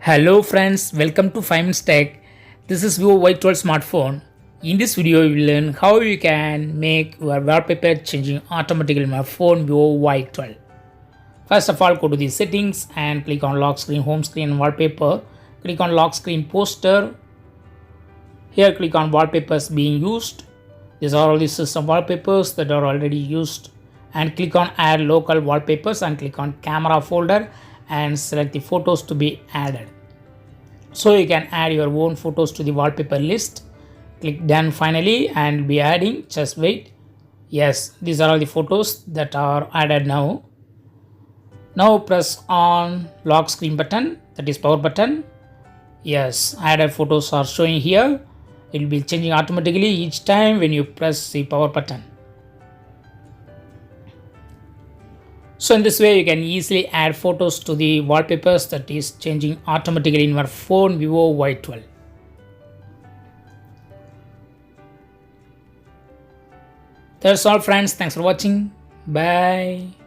Hello friends, welcome to 5 Minutes Tech. This is Vivo Y12 smartphone. In this video, you will learn how you can make your wallpaper changing automatically on your phone Vivo Y12. First of all, go to the settings and click on lock screen, home screen and wallpaper. Click on lock screen poster. Here click on wallpapers being used. These are all the system wallpapers that are already used. And click on add local wallpapers and click on camera folder and select the photos to be added. So you can add your own photos to the wallpaper list. Click done finally and be adding. Just wait. Yes, these are all the photos that are added now. Now press on lock screen button, that is power button. Yes, added photos are showing here. It will be changing automatically each time when you press the power button. So in this way, you can easily add photos to the wallpapers that is changing automatically in your phone Vivo Y12. That's all friends. Thanks for watching. Bye.